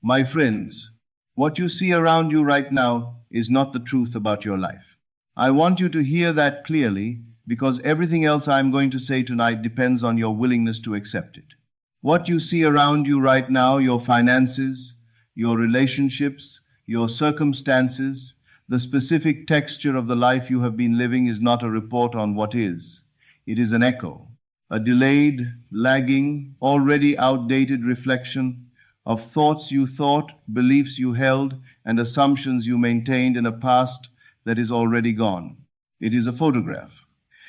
My friends, what you see around you right now is not the truth about your life. I want you to hear that clearly because everything else I'm going to say tonight depends on your willingness to accept it. What you see around you right now, your finances, your relationships, your circumstances, the specific texture of the life you have been living is not a report on what is. It is an echo, a delayed, lagging, already outdated reflection of thoughts you thought, beliefs you held, and assumptions you maintained in a past that is already gone. It is a photograph.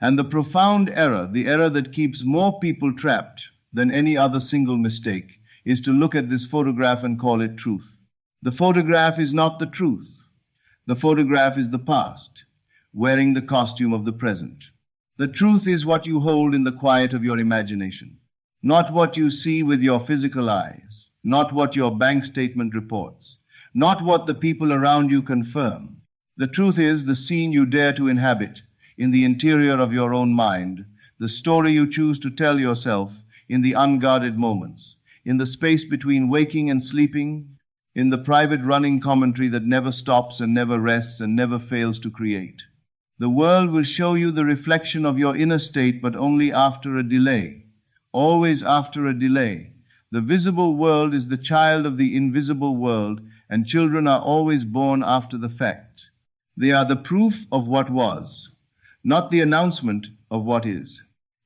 And the profound error, the error that keeps more people trapped than any other single mistake, is to look at this photograph and call it truth. The photograph is not the truth. The photograph is the past, wearing the costume of the present. The truth is what you hold in the quiet of your imagination, not what you see with your physical eyes, not what your bank statement reports, not what the people around you confirm. The truth is the scene you dare to inhabit in the interior of your own mind, the story you choose to tell yourself in the unguarded moments, in the space between waking and sleeping, in the private running commentary that never stops and never rests and never fails to create. The world will show you the reflection of your inner state, but only after a delay, always after a delay. The visible world is the child of the invisible world, and children are always born after the fact. They are the proof of what was, not the announcement of what is.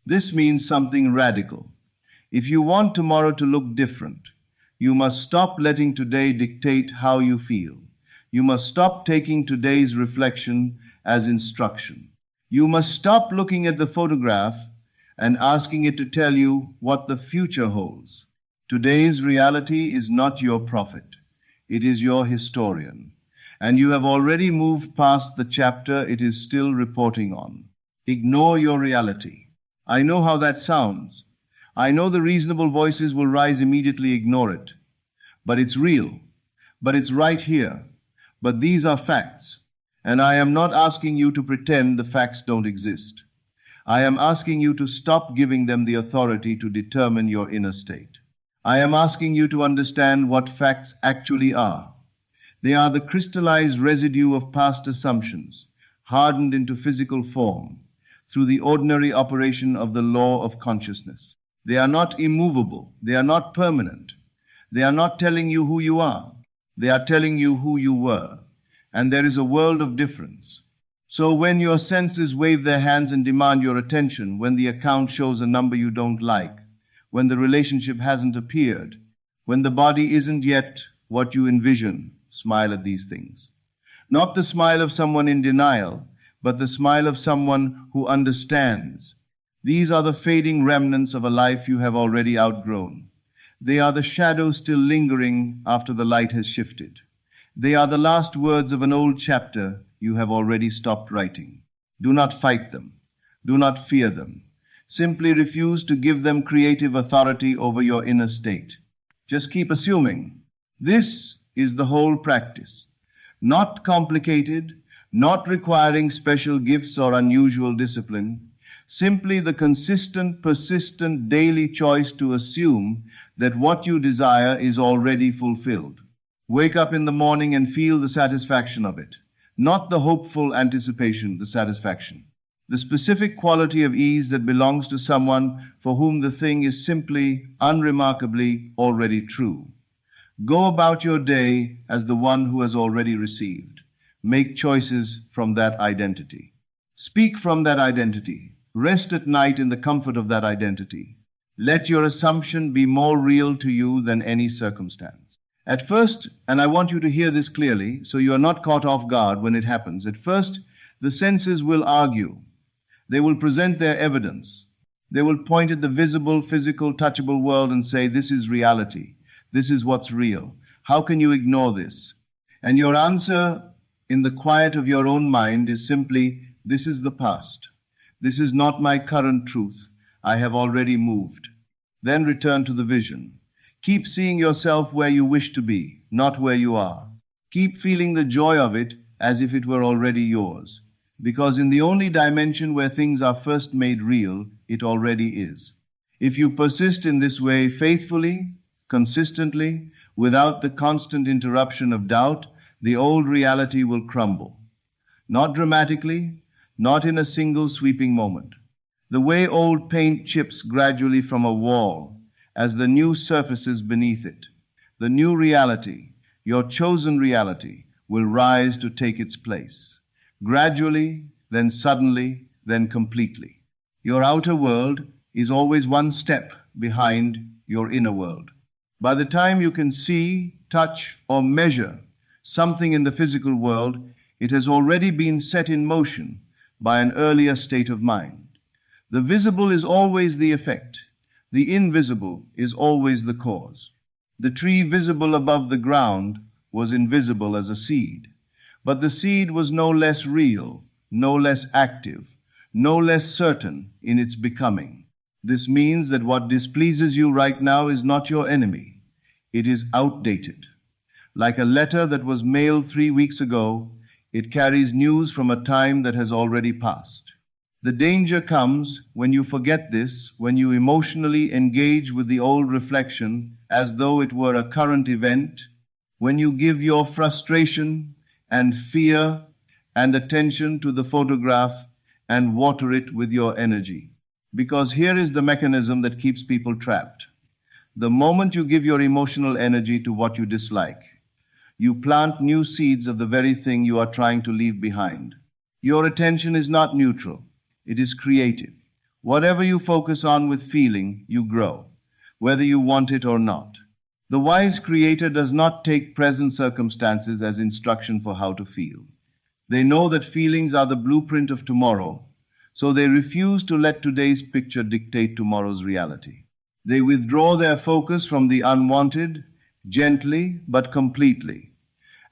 This means something radical. If you want tomorrow to look different, you must stop letting today dictate how you feel. You must stop taking today's reflection as instruction. You must stop looking at the photograph and asking it to tell you what the future holds. Today's reality is not your prophet. It is your historian. And you have already moved past the chapter it is still reporting on. Ignore your reality. I know how that sounds. I know the reasonable voices will rise immediately, ignore it. But it's real. But it's right here. But these are facts. And I am not asking you to pretend the facts don't exist. I am asking you to stop giving them the authority to determine your inner state. I am asking you to understand what facts actually are. They are the crystallized residue of past assumptions, hardened into physical form through the ordinary operation of the law of consciousness. They are not immovable. They are not permanent. They are not telling you who you are. They are telling you who you were. And there is a world of difference. So when your senses wave their hands and demand your attention, when the account shows a number you don't like, when the relationship hasn't appeared, when the body isn't yet what you envision, smile at these things. Not the smile of someone in denial, but the smile of someone who understands. These are the fading remnants of a life you have already outgrown. They are the shadows still lingering after the light has shifted. They are the last words of an old chapter you have already stopped writing. Do not fight them. Do not fear them. Simply refuse to give them creative authority over your inner state. Just keep assuming. This is the whole practice. Not complicated, not requiring special gifts or unusual discipline. Simply the consistent, persistent, daily choice to assume that what you desire is already fulfilled. Wake up in the morning and feel the satisfaction of it. Not the hopeful anticipation, the satisfaction. The specific quality of ease that belongs to someone for whom the thing is simply, unremarkably, already true. Go about your day as the one who has already received. Make choices from that identity. Speak from that identity. Rest at night in the comfort of that identity. Let your assumption be more real to you than any circumstance. At first, and I want you to hear this clearly so you are not caught off guard when it happens, at first the senses will argue. They will present their evidence. They will point at the visible, physical, touchable world and say, this is reality. This is what's real. How can you ignore this? And your answer in the quiet of your own mind is simply, this is the past. This is not my current truth. I have already moved. Then return to the vision. Keep seeing yourself where you wish to be, not where you are. Keep feeling the joy of it as if it were already yours. Because in the only dimension where things are first made real, it already is. If you persist in this way faithfully, consistently, Without the constant interruption of doubt, the old reality will crumble. Not dramatically, not in a single sweeping moment. The way old paint chips gradually from a wall as the new surfaces beneath it. The new reality, your chosen reality, will rise to take its place. Gradually, then suddenly, then completely. Your outer world is always one step behind your inner world. By the time you can see, touch, or measure something in the physical world, it has already been set in motion by an earlier state of mind. The visible is always the effect. The invisible is always the cause. The tree visible above the ground was invisible as a seed, but the seed was no less real, no less active, no less certain in its becoming. This means that what displeases you right now is not your enemy. It is outdated. Like a letter that was mailed 3 weeks ago, it carries news from a time that has already passed. The danger comes when you forget this, when you emotionally engage with the old reflection as though it were a current event, when you give your frustration and fear and attention to the photograph and water it with your energy. Because here is the mechanism that keeps people trapped. The moment you give your emotional energy to what you dislike, you plant new seeds of the very thing you are trying to leave behind. Your attention is not neutral. It is creative. Whatever you focus on with feeling, you grow, whether you want it or not. The wise creator does not take present circumstances as instruction for how to feel. They know that feelings are the blueprint of tomorrow, so they refuse to let today's picture dictate tomorrow's reality. They withdraw their focus from the unwanted, gently but completely,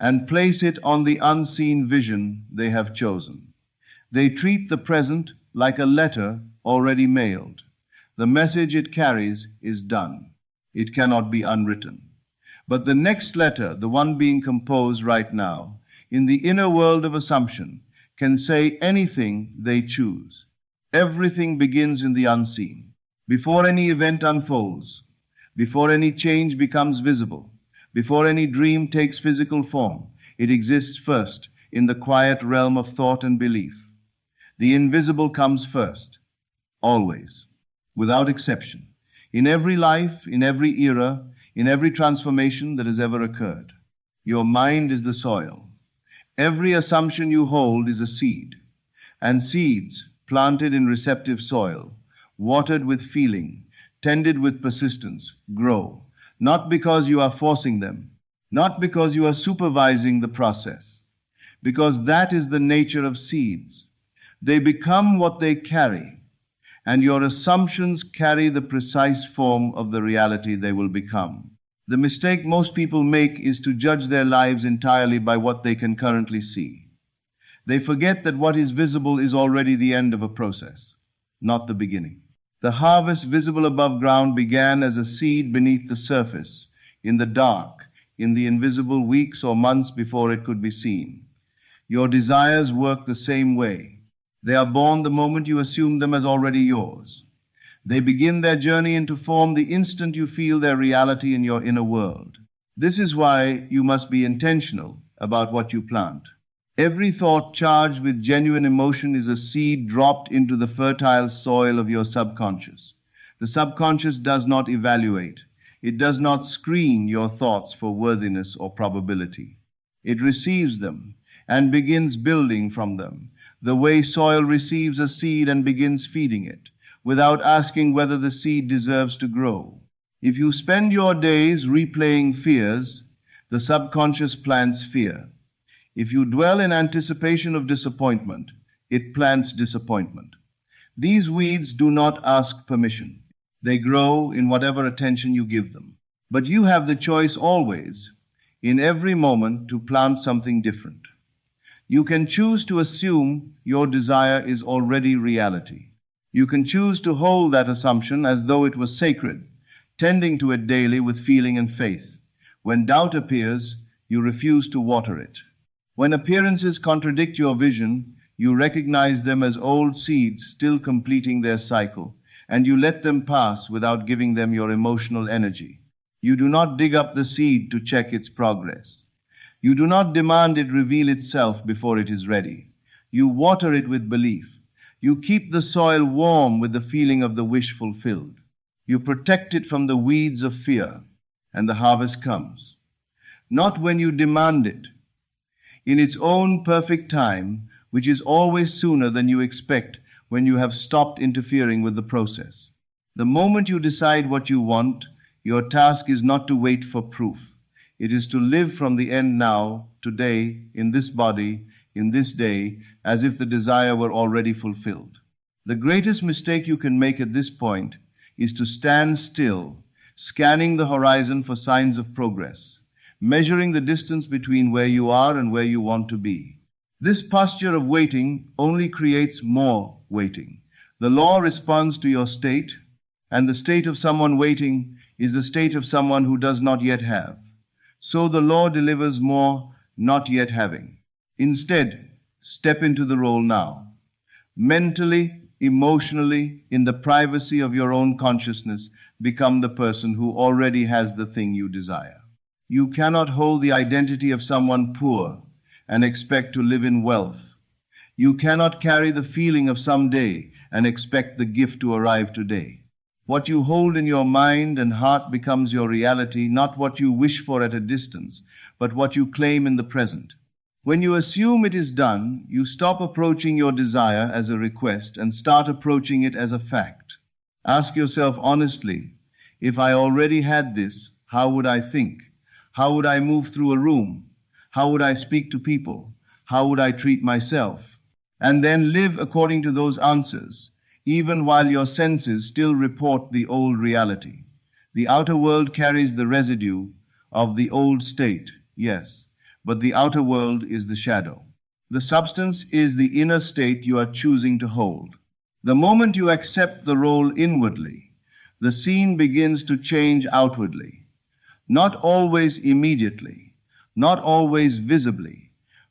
and place it on the unseen vision they have chosen. They treat the present like a letter already mailed. The message it carries is done. It cannot be unwritten. But the next letter, the one being composed right now, in the inner world of assumption, can say anything they choose. Everything begins in the unseen. Before any event unfolds, before any change becomes visible, before any dream takes physical form, it exists first in the quiet realm of thought and belief. The invisible comes first, always, without exception, in every life, in every era, in every transformation that has ever occurred. Your mind is the soil. Every assumption you hold is a seed, and seeds planted in receptive soil, watered with feeling, tended with persistence, grow, not because you are forcing them, not because you are supervising the process, because that is the nature of seeds. They become what they carry, and your assumptions carry the precise form of the reality they will become. The mistake most people make is to judge their lives entirely by what they can currently see. They forget that what is visible is already the end of a process, not the beginning. The harvest visible above ground began as a seed beneath the surface, in the dark, in the invisible weeks or months before it could be seen. Your desires work the same way. They are born the moment you assume them as already yours. They begin their journey into form the instant you feel their reality in your inner world. This is why you must be intentional about what you plant. Every thought charged with genuine emotion is a seed dropped into the fertile soil of your subconscious. The subconscious does not evaluate. It does not screen your thoughts for worthiness or probability. It receives them and begins building from them, the way soil receives a seed and begins feeding it, without asking whether the seed deserves to grow. If you spend your days replaying fears, the subconscious plants fear. If you dwell in anticipation of disappointment, it plants disappointment. These weeds do not ask permission. They grow in whatever attention you give them. But you have the choice always, in every moment, to plant something different. You can choose to assume your desire is already reality. You can choose to hold that assumption as though it was sacred, tending to it daily with feeling and faith. When doubt appears, you refuse to water it. When appearances contradict your vision, you recognize them as old seeds still completing their cycle, and you let them pass without giving them your emotional energy. You do not dig up the seed to check its progress. You do not demand it reveal itself before it is ready. You water it with belief. You keep the soil warm with the feeling of the wish fulfilled. You protect it from the weeds of fear, and the harvest comes. Not when you demand it, in its own perfect time, which is always sooner than you expect when you have stopped interfering with the process. The moment you decide what you want, your task is not to wait for proof. It is to live from the end now, today, in this body, in this day, as if the desire were already fulfilled. The greatest mistake you can make at this point is to stand still, scanning the horizon for signs of progress, measuring the distance between where you are and where you want to be. This posture of waiting only creates more waiting. The law responds to your state, and the state of someone waiting is the state of someone who does not yet have. So the law delivers more not yet having. Instead, step into the role now. Mentally, emotionally, in the privacy of your own consciousness, become the person who already has the thing you desire. You cannot hold the identity of someone poor and expect to live in wealth. You cannot carry the feeling of someday and expect the gift to arrive today. What you hold in your mind and heart becomes your reality, not what you wish for at a distance, but what you claim in the present. When you assume it is done, you stop approaching your desire as a request and start approaching it as a fact. Ask yourself honestly, if I already had this, how would I think? How would I move through a room? How would I speak to people? How would I treat myself? And then live according to those answers, even while your senses still report the old reality. The outer world carries the residue of the old state, yes, but the outer world is the shadow. The substance is the inner state you are choosing to hold. The moment you accept the role inwardly, the scene begins to change outwardly. Not always immediately, not always visibly,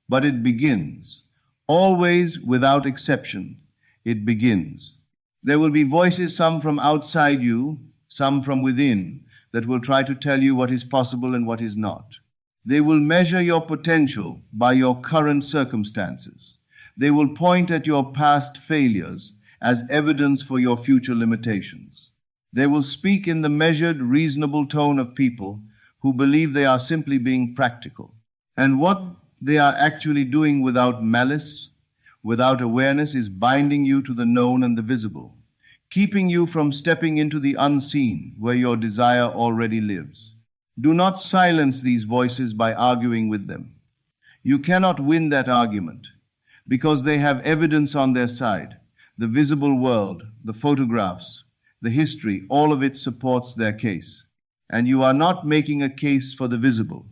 but it begins. Always, without exception, it begins. There will be voices, some from outside you, some from within, that will try to tell you what is possible and what is not. They will measure your potential by your current circumstances. They will point at your past failures as evidence for your future limitations. They will speak in the measured, reasonable tone of people who believe they are simply being practical. And what they are actually doing without malice, without awareness, is binding you to the known and the visible, keeping you from stepping into the unseen where your desire already lives. Do not silence these voices by arguing with them. You cannot win that argument because they have evidence on their side. The visible world, the photographs, the history, all of it supports their case. And you are not making a case for the visible.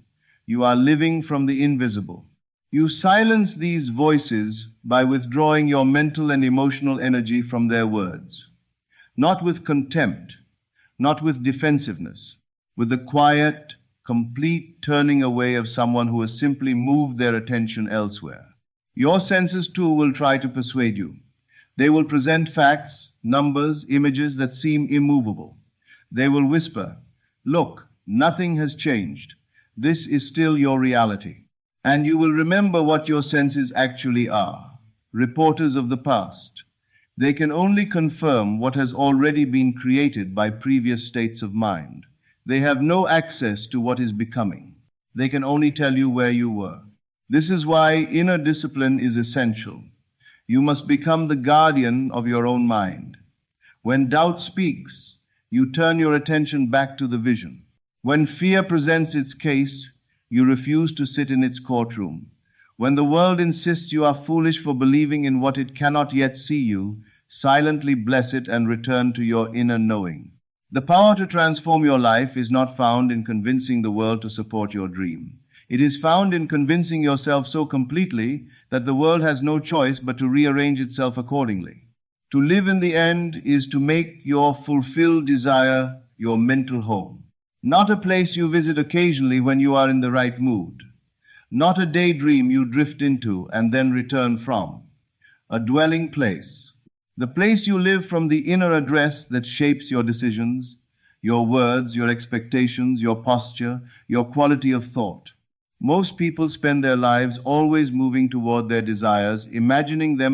You are living from the invisible. You silence these voices by withdrawing your mental and emotional energy from their words. Not with contempt, not with defensiveness, with the quiet, complete turning away of someone who has simply moved their attention elsewhere. Your senses too will try to persuade you. They will present facts, numbers, images that seem immovable. They will whisper, "Look, nothing has changed. This is still your reality." And you will remember what your senses actually are, reporters of the past. They can only confirm what has already been created by previous states of mind. They have no access to what is becoming. They can only tell you where you were. This is why inner discipline is essential. You must become the guardian of your own mind. When doubt speaks, you turn your attention back to the vision. When fear presents its case, you refuse to sit in its courtroom. When the world insists you are foolish for believing in what it cannot yet see you, silently bless it and return to your inner knowing. The power to transform your life is not found in convincing the world to support your dream. It is found in convincing yourself so completely that the world has no choice but to rearrange itself accordingly. To live in the end is to make your fulfilled desire your mental home. Not a place you visit occasionally when you are in the right mood. Not a daydream you drift into and then return from. A dwelling place. The place you live from the inner address that shapes your decisions, your words, your expectations, your posture, your quality of thought. Most people spend their lives always moving toward their desires, imagining them